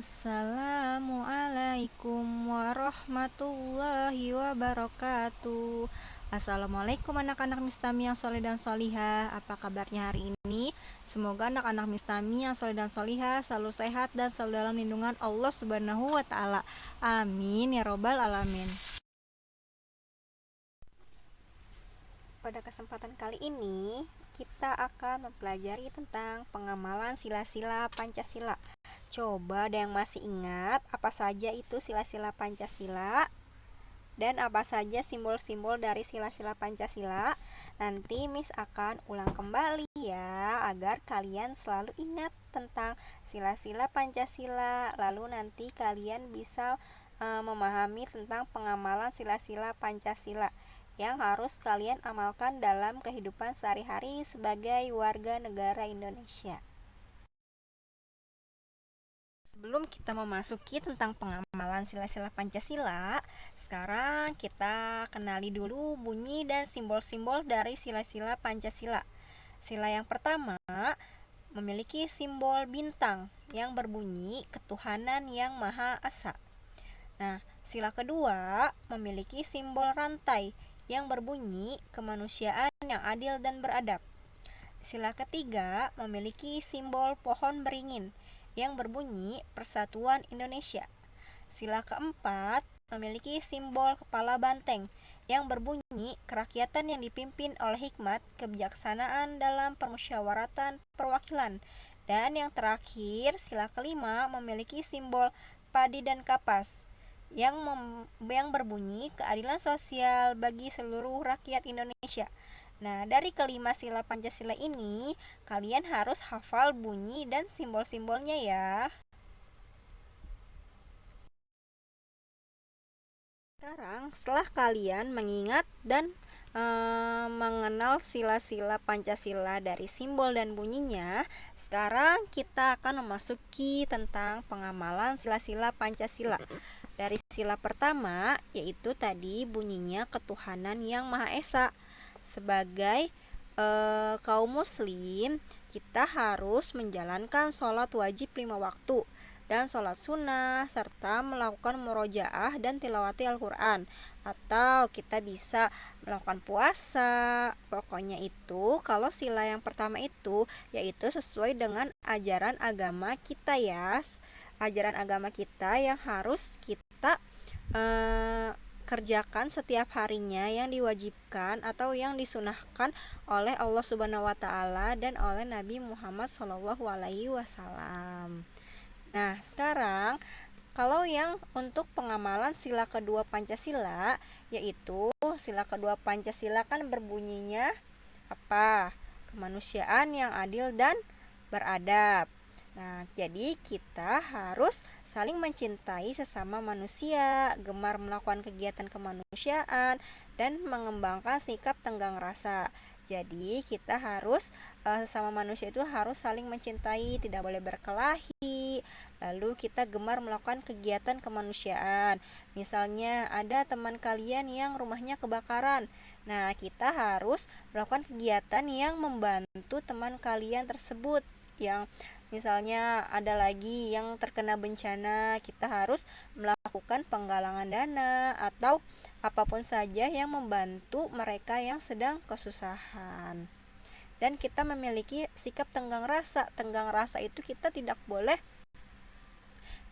Assalamualaikum warahmatullahi wabarakatuh. Assalamualaikum anak-anak Mistami yang soleh dan solihah. Apa kabarnya hari ini? Semoga anak-anak Mistami yang soleh dan solihah selalu sehat dan selalu dalam lindungan Allah Subhanahu wa Ta'ala. Amin ya Robbal 'Alamin. Pada kesempatan kali ini kita akan mempelajari tentang pengamalan sila-sila Pancasila. Coba ada yang masih ingat apa saja itu sila-sila Pancasila dan apa saja simbol-simbol dari sila-sila Pancasila? Nanti Miss akan ulang kembali ya, agar kalian selalu ingat tentang sila-sila Pancasila. Lalu nanti kalian bisa memahami tentang pengamalan sila-sila Pancasila yang harus kalian amalkan dalam kehidupan sehari-hari sebagai warga negara Indonesia. Sebelum kita memasuki tentang pengamalan sila-sila Pancasila, sekarang kita kenali dulu bunyi dan simbol-simbol dari sila-sila Pancasila. Sila yang pertama memiliki simbol bintang yang berbunyi ketuhanan yang Maha Esa. Nah, sila kedua memiliki simbol rantai yang berbunyi kemanusiaan yang adil dan beradab. Sila ketiga memiliki simbol pohon beringin yang berbunyi Persatuan Indonesia. Sila keempat memiliki simbol kepala banteng yang berbunyi kerakyatan yang dipimpin oleh hikmat kebijaksanaan dalam permusyawaratan perwakilan. Dan yang terakhir, sila kelima memiliki simbol padi dan kapas yang berbunyi keadilan sosial bagi seluruh rakyat Indonesia. Nah, dari kelima sila Pancasila ini, kalian harus hafal bunyi dan simbol-simbolnya ya. Sekarang, setelah kalian mengingat dan mengenal sila-sila Pancasila dari simbol dan bunyinya, sekarang kita akan memasuki tentang pengamalan sila-sila Pancasila. Dari sila pertama, yaitu tadi bunyinya ketuhanan yang Maha Esa. Sebagai kaum muslim, kita harus menjalankan sholat wajib 5 waktu dan sholat sunnah serta melakukan murojaah dan tilawati Al-Quran, atau kita bisa melakukan puasa. Pokoknya itu kalau sila yang pertama itu yaitu sesuai dengan ajaran agama kita ya, ajaran agama kita yang harus kita kerjakan setiap harinya, yang diwajibkan atau yang disunahkan oleh Allah Subhanahu wa Ta'ala dan oleh Nabi Muhammad SAW. Nah, sekarang kalau yang untuk pengamalan sila kedua Pancasila, yaitu sila kedua Pancasila kan berbunyinya apa? Kemanusiaan yang adil dan beradab. Nah, jadi kita harus saling mencintai sesama manusia, gemar melakukan kegiatan kemanusiaan, dan mengembangkan sikap tenggang rasa. Jadi kita harus sesama manusia itu harus saling mencintai, tidak boleh berkelahi. Lalu kita gemar melakukan kegiatan kemanusiaan. Misalnya ada teman kalian yang rumahnya kebakaran. Nah, kita harus melakukan kegiatan yang membantu teman kalian tersebut. Yang misalnya ada lagi yang terkena bencana, kita harus melakukan penggalangan dana atau apapun saja yang membantu mereka yang sedang kesusahan. Dan kita memiliki sikap tenggang rasa. Tenggang rasa itu kita tidak boleh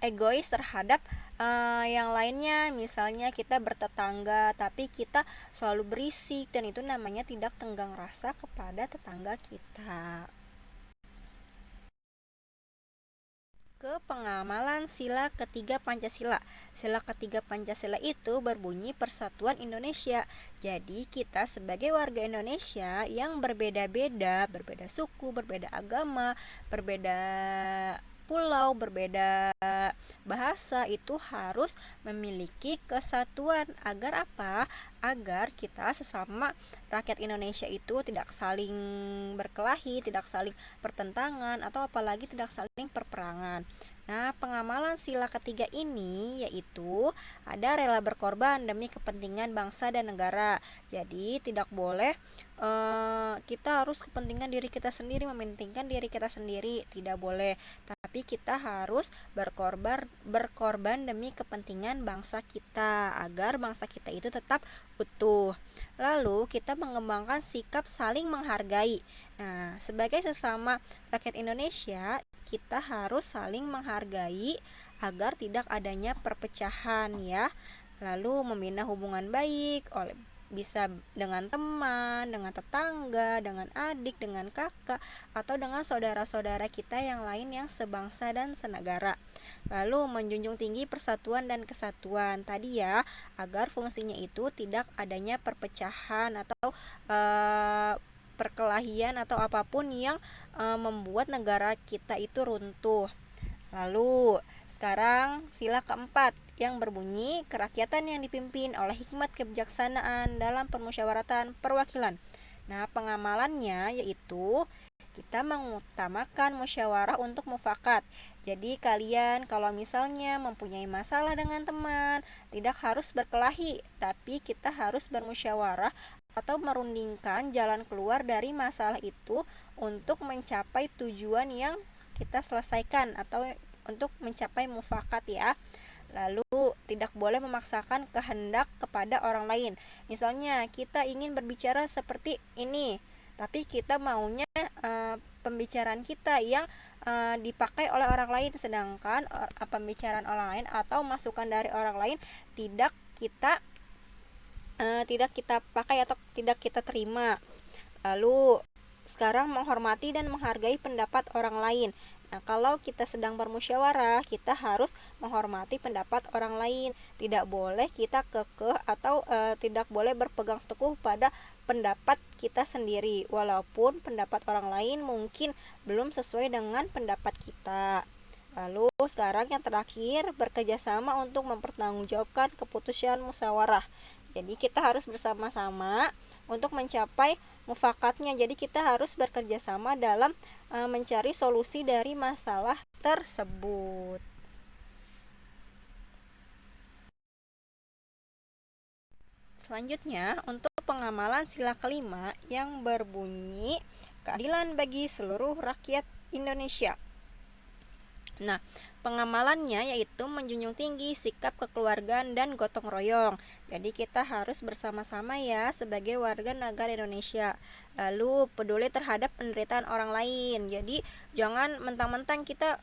egois terhadap yang lainnya. Misalnya kita bertetangga tapi kita selalu berisik, dan itu namanya tidak tenggang rasa kepada tetangga kita. Ke pengamalan sila ketiga Pancasila. Sila ketiga Pancasila itu berbunyi Persatuan Indonesia. Jadi kita sebagai warga Indonesia yang berbeda-beda, berbeda suku, berbeda agama, berbeda pulau, berbeda bahasa, itu harus memiliki kesatuan. Agar apa? Agar kita sesama rakyat Indonesia itu tidak saling berkelahi, tidak saling pertentangan, atau apalagi tidak saling perperangan. Nah, pengamalan sila ketiga ini yaitu ada rela berkorban demi kepentingan bangsa dan negara. Jadi tidak boleh kita harus kepentingan diri kita sendiri, mementingkan diri kita sendiri, tidak boleh. tapi kita harus berkorban demi kepentingan bangsa kita agar bangsa kita itu tetap utuh. Lalu kita mengembangkan sikap saling menghargai. Nah, sebagai sesama rakyat Indonesia, kita harus saling menghargai agar tidak adanya perpecahan ya. Lalu membina hubungan baik bisa dengan teman, dengan tetangga, dengan adik, dengan kakak, atau dengan saudara-saudara kita yang lain yang sebangsa dan senegara. Lalu menjunjung tinggi persatuan dan kesatuan tadi ya, agar fungsinya itu tidak adanya perpecahan atau perkelahian atau apapun yang membuat negara kita itu runtuh. Lalu sekarang sila keempat yang berbunyi kerakyatan yang dipimpin oleh hikmat kebijaksanaan dalam permusyawaratan perwakilan. Nah, pengamalannya yaitu kita mengutamakan musyawarah untuk mufakat. Jadi kalian kalau misalnya mempunyai masalah dengan teman, tidak harus berkelahi, tapi kita harus bermusyawarah atau merundingkan jalan keluar dari masalah itu untuk mencapai tujuan yang kita selesaikan atau untuk mencapai mufakat ya. Lalu tidak boleh memaksakan kehendak kepada orang lain. Misalnya kita ingin berbicara seperti ini, tapi kita maunya pembicaraan kita yang dipakai oleh orang lain, sedangkan pembicaraan orang lain atau masukan dari orang lain tidak kita pakai atau tidak kita terima. Lalu sekarang menghormati dan menghargai pendapat orang lain. Nah, kalau kita sedang bermusyawarah, kita harus menghormati pendapat orang lain. Tidak boleh kita kekeh atau tidak boleh berpegang teguh pada pendapat kita sendiri, walaupun pendapat orang lain mungkin belum sesuai dengan pendapat kita. Lalu sekarang yang terakhir, bekerjasama untuk mempertanggungjawabkan keputusan musyawarah. Jadi kita harus bersama-sama untuk mencapai mufakatnya. Jadi kita harus bekerja sama dalam mencari solusi dari masalah tersebut. Selanjutnya, untuk pengamalan sila kelima yang berbunyi keadilan bagi seluruh rakyat Indonesia. Nah, pengamalannya yaitu menjunjung tinggi sikap kekeluargaan dan gotong royong. Jadi kita harus bersama-sama ya sebagai warga negara Indonesia. Lalu peduli terhadap penderitaan orang lain. Jadi jangan mentang-mentang kita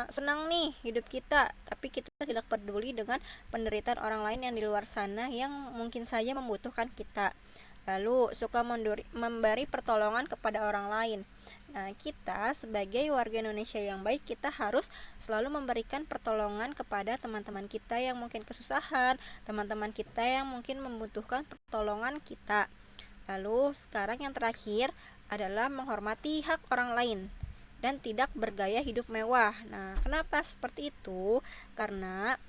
senang nih hidup kita, tapi kita tidak peduli dengan penderitaan orang lain yang di luar sana yang mungkin saja membutuhkan kita. Lalu suka memberi pertolongan kepada orang lain. Nah, kita sebagai warga Indonesia yang baik, kita harus selalu memberikan pertolongan kepada teman-teman kita yang mungkin kesusahan, teman-teman kita yang mungkin membutuhkan pertolongan kita. Lalu sekarang yang terakhir adalah menghormati hak orang lain dan tidak bergaya hidup mewah. Nah, kenapa seperti itu? Karena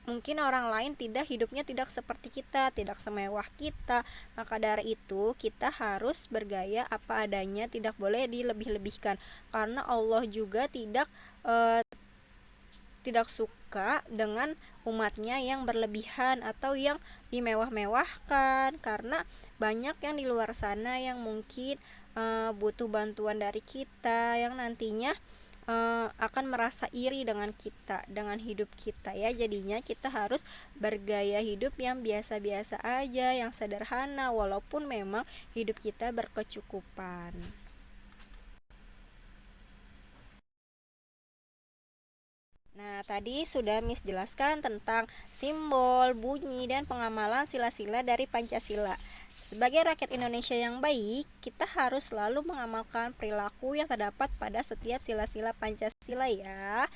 mungkin orang lain hidupnya tidak seperti kita, tidak semewah kita. Maka dari itu kita harus bergaya apa adanya, tidak boleh dilebih-lebihkan. Karena Allah juga tidak suka dengan umatnya yang berlebihan atau yang dimewah-mewahkan. Karena banyak yang di luar sana yang mungkin butuh bantuan dari kita, yang nantinya akan merasa iri dengan kita, dengan hidup kita ya. Jadinya kita harus bergaya hidup yang biasa-biasa aja, yang sederhana, walaupun memang hidup kita berkecukupan. Nah, tadi sudah Miss jelaskan tentang simbol, bunyi, dan pengamalan sila-sila dari Pancasila. Sebagai rakyat Indonesia yang baik, kita harus selalu mengamalkan perilaku yang terdapat pada setiap sila-sila Pancasila ya.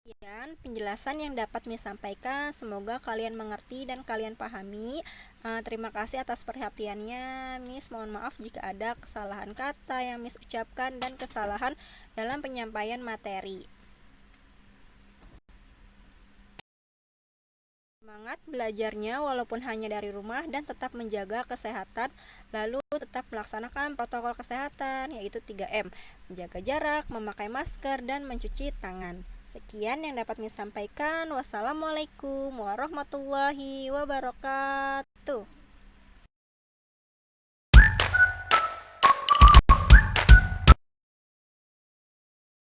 Sekian penjelasan yang dapat Miss sampaikan. Semoga kalian mengerti dan kalian pahami. Terima kasih atas perhatiannya. Miss mohon maaf jika ada kesalahan kata yang Miss ucapkan dan kesalahan dalam penyampaian materi. Semangat belajarnya walaupun hanya dari rumah dan tetap menjaga kesehatan, lalu tetap melaksanakan protokol kesehatan yaitu 3M, menjaga jarak, memakai masker, dan mencuci tangan. Sekian yang dapat saya sampaikan. Wassalamualaikum warahmatullahi wabarakatuh.